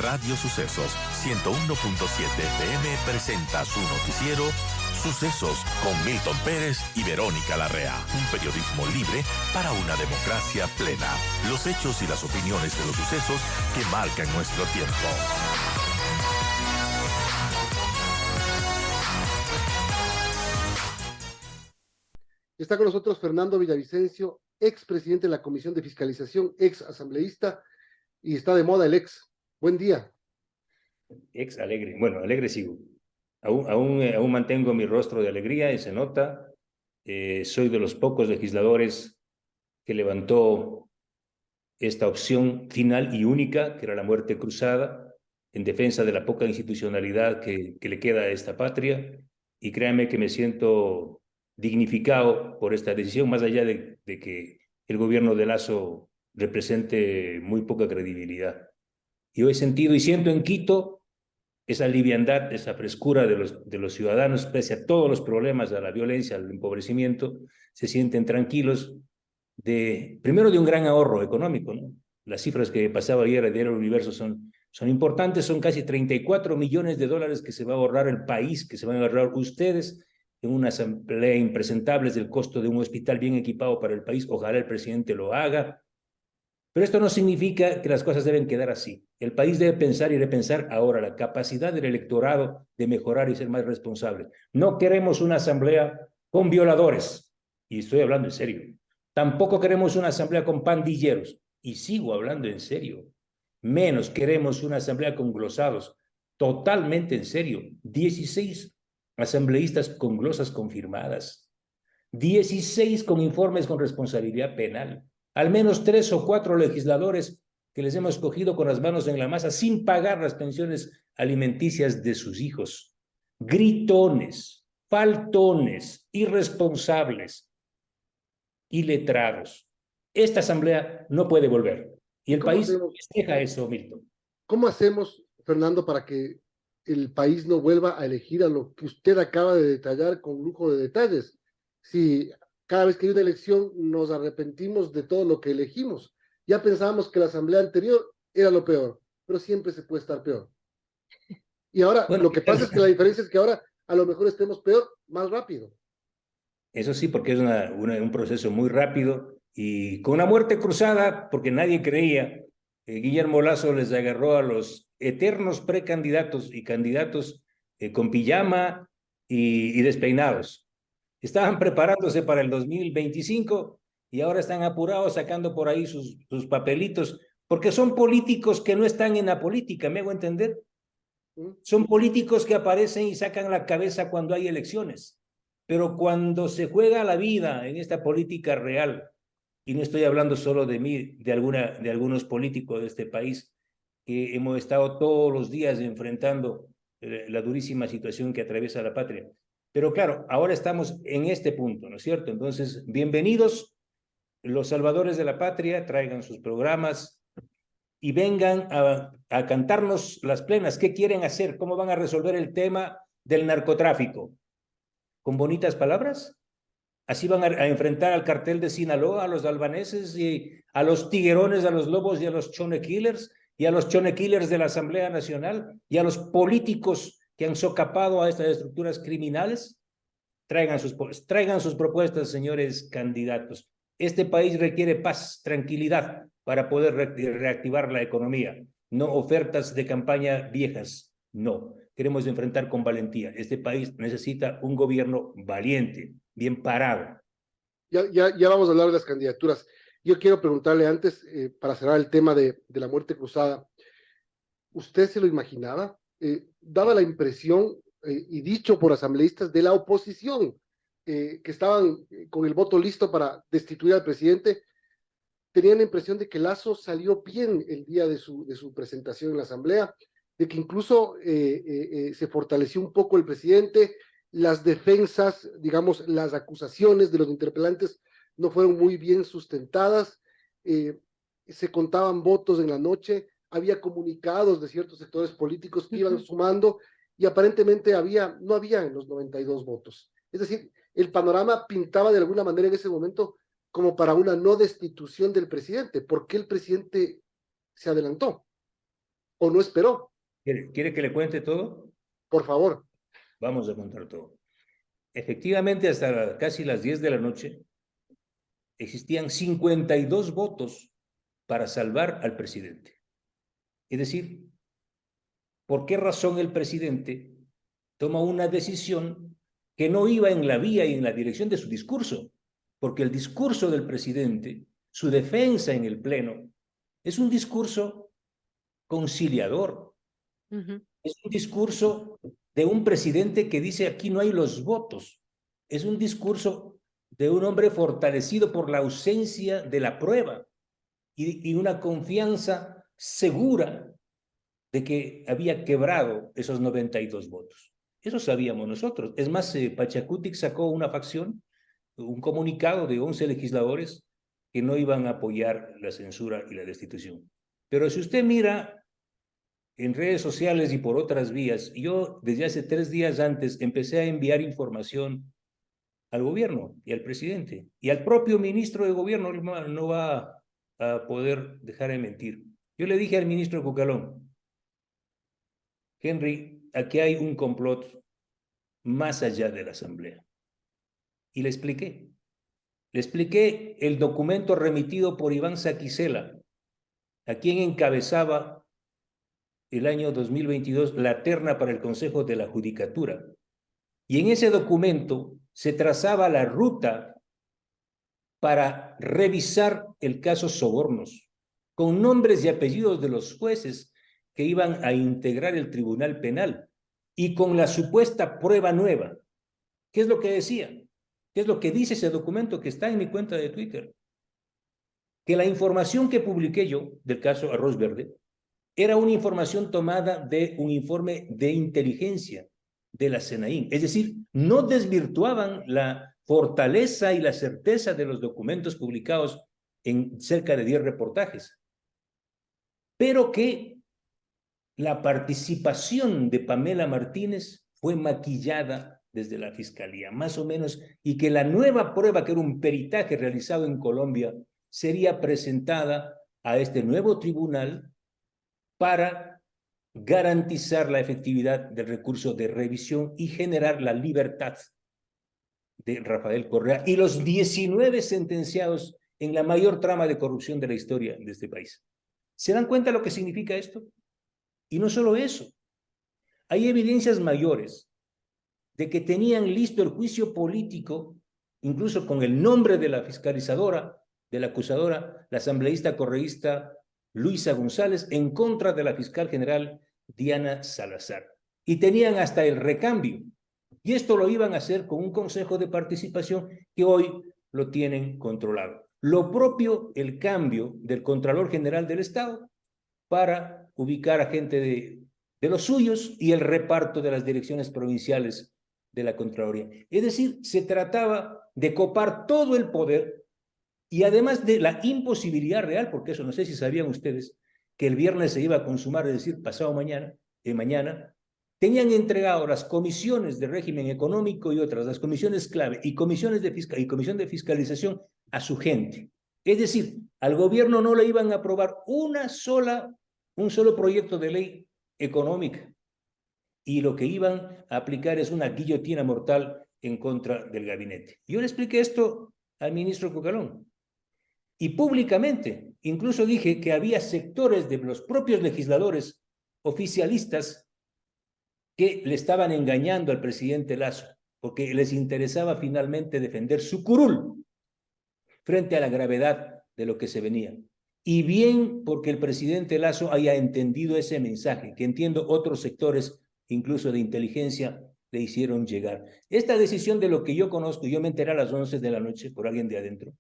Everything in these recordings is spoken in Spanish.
Radio Sucesos 101.7 FM presenta su noticiero Sucesos con Milton Pérez y Verónica Larrea. Un periodismo libre para una democracia plena. Los hechos y las opiniones de los sucesos que marcan nuestro tiempo. Está con nosotros Fernando Villavicencio, expresidente de la Comisión de Fiscalización, ex asambleísta, y está de moda el ex. Buen día. Ex alegre. Bueno, alegre sigo. Aún mantengo mi rostro de alegría y se nota. Soy de los pocos legisladores que levantó esta opción final y única, que era la muerte cruzada, en defensa de la poca institucionalidad que le queda a esta patria. Y créanme que me siento dignificado por esta decisión, más allá de que el gobierno de Lasso represente muy poca credibilidad. Yo he sentido y siento en Quito esa liviandad, esa frescura de los ciudadanos, pese a todos los problemas, a la violencia, al empobrecimiento, se sienten tranquilos, primero de un gran ahorro económico, ¿no? Las cifras que pasaba ayer de Diario Universo son importantes, son casi 34 millones de dólares que se va a ahorrar el país, que se van a ahorrar ustedes en una asamblea impresentables del costo de un hospital bien equipado para el país. Ojalá el presidente lo haga. Pero esto no significa que las cosas deben quedar así. El país debe pensar y repensar ahora la capacidad del electorado de mejorar y ser más responsable. No queremos una asamblea con violadores, y estoy hablando en serio. Tampoco queremos una asamblea con pandilleros, y sigo hablando en serio. Menos queremos una asamblea con glosados, totalmente en serio. 16 asambleístas con glosas confirmadas, 16 con informes con responsabilidad penal, al menos 3 o 4 legisladores que les hemos cogido con las manos en la masa sin pagar las pensiones alimenticias de sus hijos. Gritones, faltones, irresponsables, iletrados. Esta asamblea no puede volver. Y el país festeja eso, Milton. ¿Cómo hacemos, Fernando, para que el país no vuelva a elegir a lo que usted acaba de detallar con lujo de detalles? Si cada vez que hay una elección nos arrepentimos de todo lo que elegimos. Ya pensábamos que la asamblea anterior era lo peor, pero siempre se puede estar peor. Y ahora, bueno, lo que pasa es que la diferencia es que ahora a lo mejor estemos peor más rápido. Eso sí, porque es un proceso muy rápido y con una muerte cruzada, porque nadie creía. Guillermo Lasso les agarró a los eternos precandidatos y candidatos con pijama y despeinados. Estaban preparándose para el 2025 y ahora están apurados sacando por ahí sus papelitos, porque son políticos que no están en la política, ¿me hago entender? Son políticos que aparecen y sacan la cabeza cuando hay elecciones, pero cuando se juega la vida en esta política real, y no estoy hablando solo de mí, de algunos políticos de este país, que hemos estado todos los días enfrentando la durísima situación que atraviesa la patria. Pero claro, ahora estamos en este punto, ¿no es cierto? Entonces, bienvenidos los salvadores de la patria, traigan sus programas y vengan a cantarnos las plenas. ¿Qué quieren hacer? ¿Cómo van a resolver el tema del narcotráfico? ¿Con bonitas palabras? Así van a enfrentar al cartel de Sinaloa, a los albaneses y a los tiguerones, a los lobos y a los chone killers y a los chone killers de la Asamblea Nacional y a los políticos que han socapado a estas estructuras criminales. Traigan sus propuestas, señores candidatos. Este país requiere paz, tranquilidad para poder reactivar la economía, no ofertas de campaña viejas, no. Queremos enfrentar con valentía. Este país necesita un gobierno valiente, bien parado. Ya vamos a hablar de las candidaturas. Yo quiero preguntarle antes, para cerrar el tema de la muerte cruzada, ¿usted se lo imaginaba? Daba la impresión, y dicho por asambleístas de la oposición, que estaban con el voto listo para destituir al presidente, tenían la impresión de que Lasso salió bien el día de su presentación en la asamblea, de que incluso se fortaleció un poco el presidente, las defensas, digamos, las acusaciones de los interpelantes no fueron muy bien sustentadas, se contaban votos en la noche, había comunicados de ciertos sectores políticos que iban sumando y aparentemente no había en los 92 votos. Es decir, el panorama pintaba de alguna manera en ese momento como para una no destitución del presidente. ¿Por qué el presidente se adelantó? o no esperó? ¿Quiere que le cuente todo? Por favor. Vamos a contar todo. Efectivamente, hasta casi las 10 de la noche, existían 52 votos para salvar al presidente. Es decir, ¿por qué razón el presidente toma una decisión que no iba en la vía y en la dirección de su discurso? Porque el discurso del presidente, su defensa en el Pleno, es un discurso conciliador. Es un discurso de un presidente que dice aquí no hay los votos. Es un discurso de un hombre fortalecido por la ausencia de la prueba y una confianza segura de que había quebrado esos 92 votos. Eso sabíamos nosotros. Es más, Pachacutic sacó una facción, un comunicado de 11 legisladores que no iban a apoyar la censura y la destitución. Pero si usted mira en redes sociales y por otras vías, yo desde hace 3 días antes empecé a enviar información al gobierno y al presidente y al propio ministro de gobierno. No va a poder dejar de mentir. Yo le dije al ministro Cucalón: Henry, aquí hay un complot más allá de la Asamblea. Y le expliqué. Le expliqué el documento remitido por Iván Saquicela, a quien encabezaba el año 2022 la terna para el Consejo de la Judicatura. Y en ese documento se trazaba la ruta para revisar el caso Sobornos, con nombres y apellidos de los jueces que iban a integrar el Tribunal Penal y con la supuesta prueba nueva. ¿Qué es lo que decía? ¿Qué es lo que dice ese documento que está en mi cuenta de Twitter? Que la información que publiqué yo del caso Arroz Verde era una información tomada de un informe de inteligencia de la SENAIN. Es decir, no desvirtuaban la fortaleza y la certeza de los documentos publicados en cerca de 10 reportajes, pero que la participación de Pamela Martínez fue maquillada desde la Fiscalía, más o menos, y que la nueva prueba, que era un peritaje realizado en Colombia, sería presentada a este nuevo tribunal para garantizar la efectividad del recurso de revisión y generar la libertad de Rafael Correa y los 19 sentenciados en la mayor trama de corrupción de la historia de este país. ¿Se dan cuenta lo que significa esto? Y no solo eso, hay evidencias mayores de que tenían listo el juicio político, incluso con el nombre de la fiscalizadora, de la acusadora, la asambleísta correísta Luisa González, en contra de la fiscal general Diana Salazar. Y tenían hasta el recambio. Y esto lo iban a hacer con un consejo de participación que hoy lo tienen controlado. Lo propio, el cambio del Contralor General del Estado para ubicar a gente de los suyos y el reparto de las direcciones provinciales de la Contraloría. Es decir, se trataba de copar todo el poder y además de la imposibilidad real, porque eso no sé si sabían ustedes, que el viernes se iba a consumar, es decir, pasado mañana, tenían entregado las comisiones de régimen económico y otras, las comisiones clave y comisión de fiscalización a su gente. Es decir, al gobierno no le iban a aprobar un solo proyecto de ley económica. Y lo que iban a aplicar es una guillotina mortal en contra del gabinete. Yo le expliqué esto al ministro Cucalón. Y públicamente, incluso dije que había sectores de los propios legisladores oficialistas que le estaban engañando al presidente Lasso, porque les interesaba finalmente defender su curul frente a la gravedad de lo que se venía. Y bien porque el presidente Lasso haya entendido ese mensaje, que entiendo otros sectores, incluso de inteligencia, le hicieron llegar. Esta decisión, de lo que yo conozco, yo me enteré a las 11 de la noche por alguien de adentro,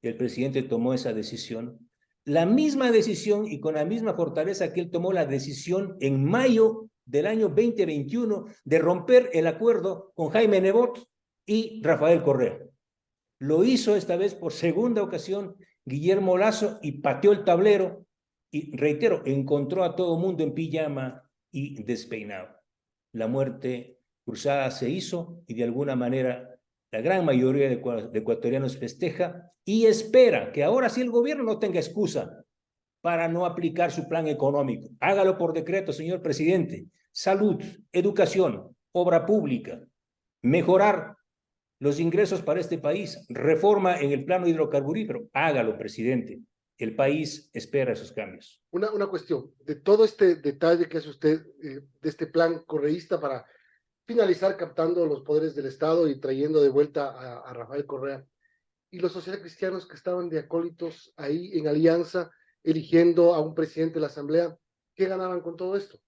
el presidente tomó esa decisión, la misma decisión y con la misma fortaleza que él tomó la decisión en mayo del año 2021 de romper el acuerdo con Jaime Nebot y Rafael Correa. Lo hizo esta vez por segunda ocasión Guillermo Lasso y pateó el tablero y, reitero, encontró a todo mundo en pijama y despeinado. La muerte cruzada se hizo y de alguna manera la gran mayoría de ecuatorianos festeja y espera que ahora sí el gobierno no tenga excusa para no aplicar su plan económico. Hágalo por decreto, señor presidente. Salud, educación, obra pública, mejorar los ingresos para este país, reforma en el plano hidrocarburífero. Hágalo, presidente. El país espera esos cambios. Una cuestión, de todo este detalle que hace usted, de este plan correísta para finalizar captando los poderes del Estado y trayendo de vuelta a Rafael Correa, y los socialcristianos que estaban de acólitos ahí en alianza, eligiendo a un presidente de la Asamblea, ¿qué ganaban con todo esto?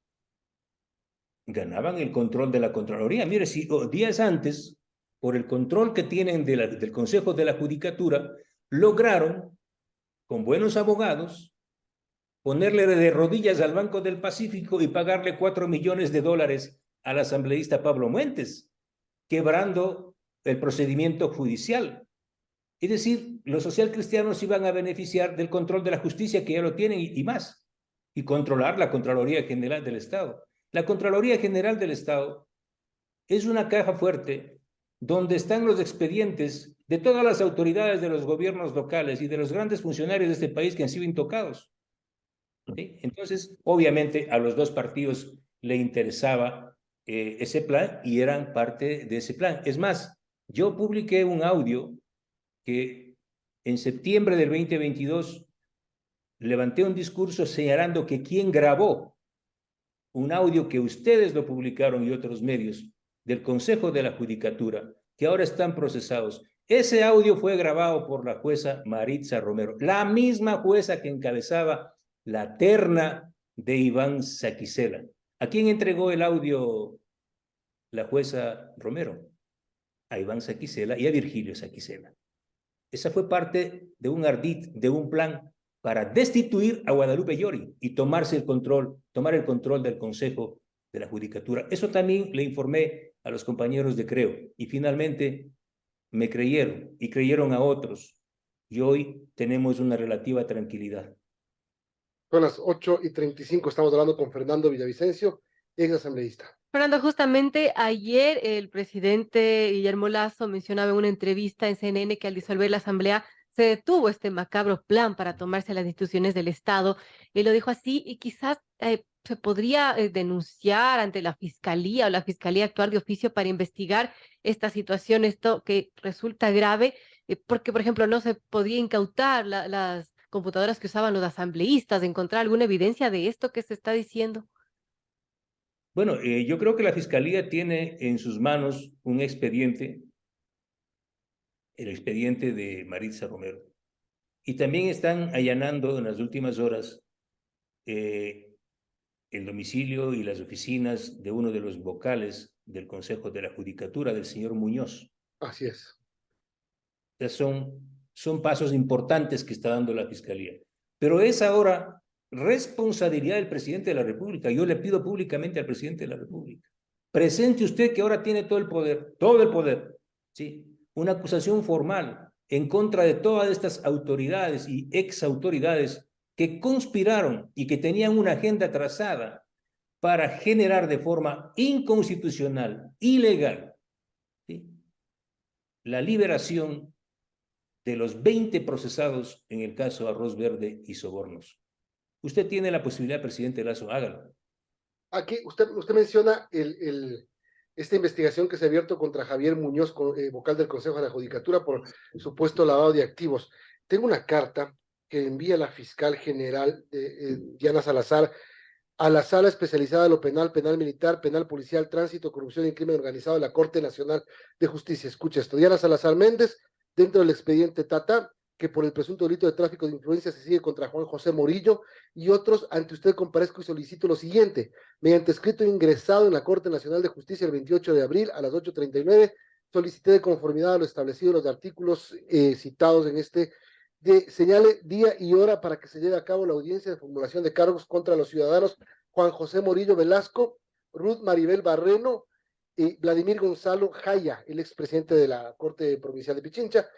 Ganaban el control de la Contraloría. Mire, si días antes, por el control que tienen del Consejo de la Judicatura, lograron, con buenos abogados, ponerle de rodillas al Banco del Pacífico y pagarle $4 millones al asambleísta Pablo Muentes, quebrando el procedimiento judicial. Es decir, los socialcristianos iban a beneficiar del control de la justicia, que ya lo tienen, y más, y controlar la Contraloría General del Estado. La Contraloría General del Estado es una caja fuerte donde están los expedientes de todas las autoridades de los gobiernos locales y de los grandes funcionarios de este país que han sido intocados. ¿Sí? Entonces, obviamente, a los dos partidos le interesaba ese plan y eran parte de ese plan. Es más, yo publiqué un audio que en septiembre del 2022 levanté un discurso señalando que quien grabó un audio que ustedes lo publicaron y otros medios del Consejo de la Judicatura, que ahora están procesados. Ese audio fue grabado por la jueza Maritza Romero, la misma jueza que encabezaba la terna de Iván Saquicela. ¿A quién entregó el audio la jueza Romero? A Iván Saquicela y a Virgilio Saquicela. Esa fue parte de un ardid, de un plan para destituir a Guadalupe Llori y tomar el control del Consejo de la Judicatura. Eso también le informé a los compañeros de Creo y finalmente me creyeron y creyeron a otros y hoy tenemos una relativa tranquilidad. Son las 8:35, estamos hablando con Fernando Villavicencio, ex asambleísta. Fernando, justamente ayer el presidente Guillermo Lasso mencionaba en una entrevista en CNN que al disolver la Asamblea se detuvo este macabro plan para tomarse las instituciones del Estado. Y lo dijo así, y quizás se podría denunciar ante la Fiscalía o la Fiscalía actuar de oficio para investigar esta situación, esto que resulta grave, porque, por ejemplo, no se podría incautar las computadoras que usaban los asambleístas, encontrar alguna evidencia de esto que se está diciendo. Bueno, yo creo que la Fiscalía tiene en sus manos un expediente, el expediente de Maritza Romero. Y también están allanando en las últimas horas el domicilio y las oficinas de uno de los vocales del Consejo de la Judicatura, del señor Muñoz. Así es. Son pasos importantes que está dando la Fiscalía. Pero es ahora responsabilidad del presidente de la República. Yo le pido públicamente al presidente de la República, presente usted que ahora tiene todo el poder, ¿sí? Una acusación formal en contra de todas estas autoridades y exautoridades que conspiraron y que tenían una agenda trazada para generar de forma inconstitucional, ilegal, ¿sí?, la liberación de los 20 procesados en el caso Arroz Verde y sobornos. Usted tiene la posibilidad, presidente Lasso, hágalo. Aquí usted menciona esta investigación que se ha abierto contra Javier Muñoz, vocal del Consejo de la Judicatura, por supuesto lavado de activos. Tengo una carta que envía la fiscal general Diana Salazar a la sala especializada de lo penal, penal militar, penal policial, tránsito, corrupción y crimen organizado de la Corte Nacional de Justicia. Escucha esto. Diana Salazar Méndez, dentro del expediente Tata, que por el presunto delito de tráfico de influencia se sigue contra Juan José Morillo y otros, ante usted comparezco y solicito lo siguiente: mediante escrito ingresado en la Corte Nacional de Justicia el 28 de abril a las 8:39, solicité de conformidad a lo establecido en los artículos citados en este, señale día y hora para que se lleve a cabo la audiencia de formulación de cargos contra los ciudadanos Juan José Morillo Velasco, Ruth Maribel Barreno y Vladimir Gonzalo Jaya, el expresidente de la Corte Provincial de Pichincha,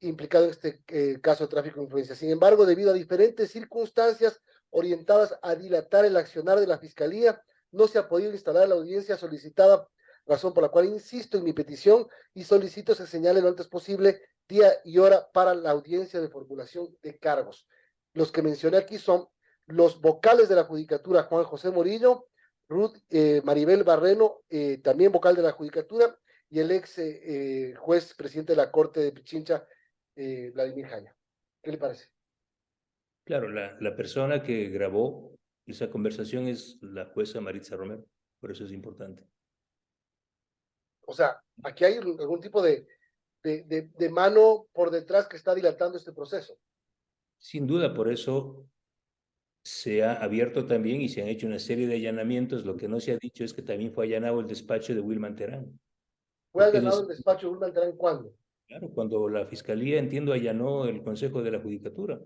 implicado en este caso de tráfico de influencia. Sin embargo, debido a diferentes circunstancias orientadas a dilatar el accionar de la Fiscalía, no se ha podido instalar la audiencia solicitada, razón por la cual insisto en mi petición y solicito se señale lo antes posible día y hora para la audiencia de formulación de cargos. Los que mencioné aquí son los vocales de la Judicatura, Juan José Morillo, Ruth Maribel Barreno, también vocal de la Judicatura, y el ex juez presidente de la Corte de Pichincha, Vladimir Jaya. ¿Qué le parece? Claro, la persona que grabó esa conversación es la jueza Maritza Romero, por eso es importante. O sea, aquí hay algún tipo de mano por detrás que está dilatando este proceso. Sin duda, por eso se ha abierto también y se han hecho una serie de allanamientos. Lo que no se ha dicho es que también fue allanado el despacho de Wilman Terán. ¿Fue allanado el despacho de Wilman Terán cuándo? Claro, cuando la Fiscalía, entiendo, allanó el Consejo de la Judicatura.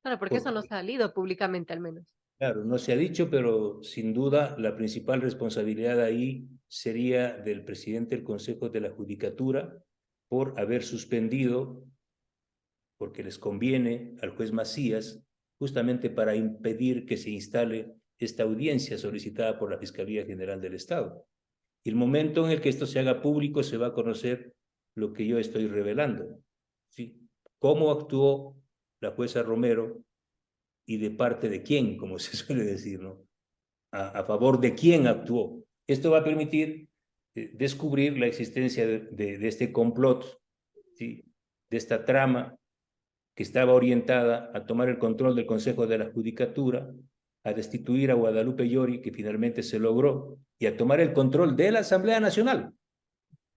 Claro, porque eso no ha salido públicamente al menos. Claro, no se ha dicho, pero sin duda la principal responsabilidad ahí sería del presidente del Consejo de la Judicatura por haber suspendido, porque les conviene al juez Macías, justamente para impedir que se instale esta audiencia solicitada por la Fiscalía General del Estado. Y el momento en el que esto se haga público se va a conocer lo que yo estoy revelando, ¿sí? Cómo actuó la jueza Romero y de parte de quién, como se suele decir, ¿no? A favor de quién actuó. Esto va a permitir descubrir la existencia de este complot, ¿sí? De esta trama que estaba orientada a tomar el control del Consejo de la Judicatura, a destituir a Guadalupe Llori, que finalmente se logró, y a tomar el control de la Asamblea Nacional.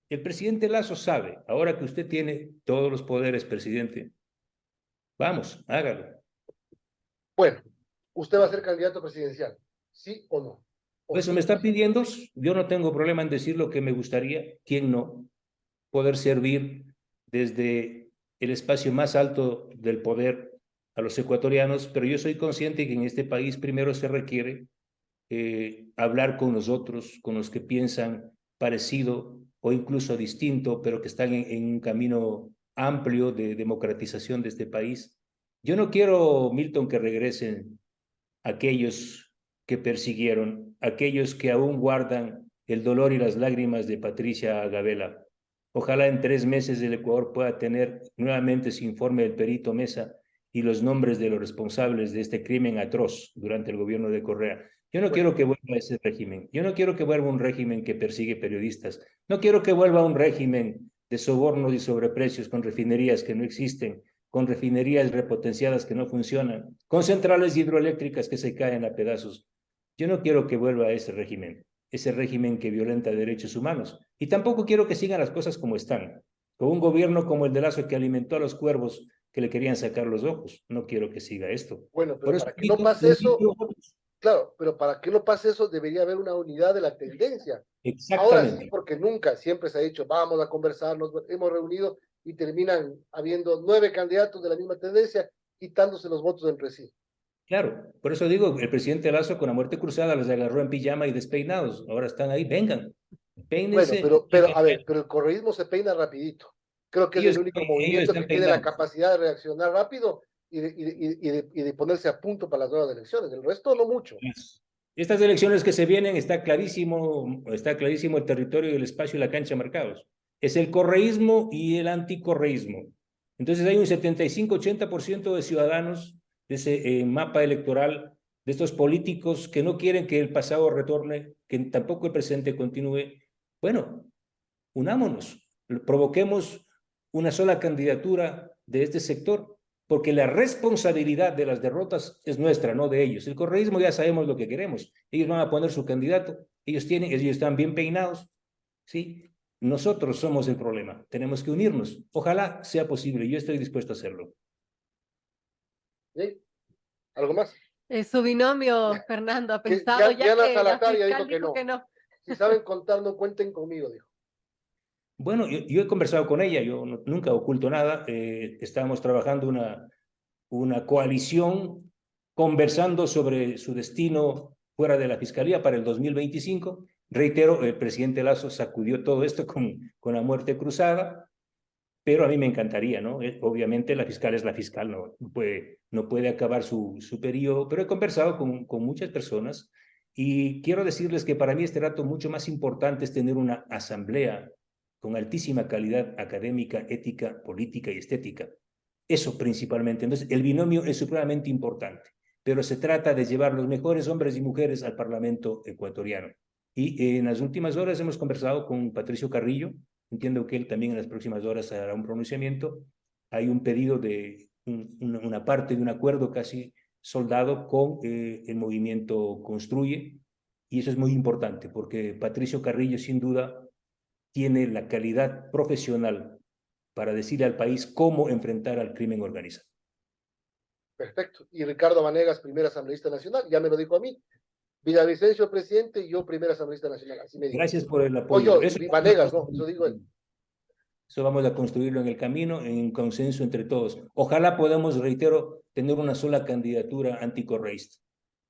El presidente Lasso sabe, ahora que usted tiene todos los poderes, presidente, vamos, hágalo. Bueno, usted va a ser candidato presidencial, ¿sí o no? Eso me está pidiendo, yo no tengo problema en decir lo que me gustaría, quién no, poder servir desde el espacio más alto del poder a los ecuatorianos, pero yo soy consciente que en este país primero se requiere hablar con nosotros, con los que piensan parecido o incluso distinto, pero que están en un camino amplio de democratización de este país. Yo no quiero, Milton, que regresen aquellos que persiguieron, aquellos que aún guardan el dolor y las lágrimas de Patricia Gabela. Ojalá en 3 meses el Ecuador pueda tener nuevamente su informe del perito Mesa y los nombres de los responsables de este crimen atroz durante el gobierno de Correa. Yo no quiero que vuelva ese régimen. Yo no quiero que vuelva un régimen que persigue periodistas. No quiero que vuelva un régimen de sobornos y sobreprecios con refinerías que no existen, con refinerías repotenciadas que no funcionan, con centrales hidroeléctricas que se caen a pedazos. Yo no quiero que vuelva a ese régimen que violenta derechos humanos. Y tampoco quiero que sigan las cosas como están, con un gobierno como el de Lasso que alimentó a los cuervos que le querían sacar los ojos. No quiero que siga esto. Bueno, pero para que no pase eso, claro, pero para que no pase eso debería haber una unidad de la tendencia. Exactamente. Ahora sí, porque nunca, siempre se ha dicho, vamos a conversar, nos hemos reunido y terminan habiendo 9 candidatos de la misma tendencia, quitándose los votos entre sí. Claro, por eso digo, el presidente Lasso con la muerte cruzada les agarró en pijama y despeinados. Ahora están ahí, vengan, peínense. Bueno, pero a ver, pero el correísmo se peina rapidito. Creo que es el único movimiento que tiene la capacidad de reaccionar rápido y de ponerse a punto para las nuevas elecciones. El resto no mucho. Estas elecciones que se vienen está clarísimo el territorio y el espacio y la cancha marcados. Es el correísmo y el anticorreísmo. Entonces hay un 75-80% de ciudadanos de ese mapa electoral, de estos políticos que no quieren que el pasado retorne, que tampoco el presente continúe. Bueno, unámonos, provoquemos una sola candidatura de este sector, porque la responsabilidad de las derrotas es nuestra, no de ellos. El correísmo ya sabemos lo que queremos. Ellos van a poner su candidato, ellos están bien peinados, ¿sí? Nosotros somos el problema, tenemos que unirnos. Ojalá sea posible, yo estoy dispuesto a hacerlo. ¿Sí? ¿Algo más? Su binomio, Fernando, ha pensado ya la que Salataria la dijo que no. Si saben contar, no cuenten conmigo, dijo. Bueno, yo he conversado con ella, yo nunca oculto nada. Estábamos trabajando una coalición conversando sobre su destino fuera de la Fiscalía para el 2025. Reitero, el presidente Lasso sacudió todo esto con la muerte cruzada, pero a mí me encantaría, ¿no? Obviamente la fiscal es la fiscal, no puede acabar su periodo, pero he conversado con muchas personas y quiero decirles que para mí este rato mucho más importante es tener una asamblea con altísima calidad académica, ética, política y estética. Eso principalmente. Entonces, el binomio es supremamente importante, pero se trata de llevar los mejores hombres y mujeres al Parlamento ecuatoriano. Y en las últimas horas hemos conversado con Patricio Carrillo. Entiendo que él también en las próximas horas hará un pronunciamiento. Hay un pedido de una parte de un acuerdo casi soldado con el movimiento Construye, y eso es muy importante porque Patricio Carrillo sin duda tiene la calidad profesional para decirle al país cómo enfrentar al crimen organizado. Perfecto. Y Ricardo Vanegas, primer asambleísta nacional, ya me lo dijo a mí. Villavicencio, presidente, y yo, primer asambleísta nacional. Así me dijo. Gracias por el O apoyo. yo, Vanegas, no, eso digo él. Eso vamos a construirlo en el camino, en consenso entre todos. Ojalá podamos, reitero, tener una sola candidatura anticorreísta.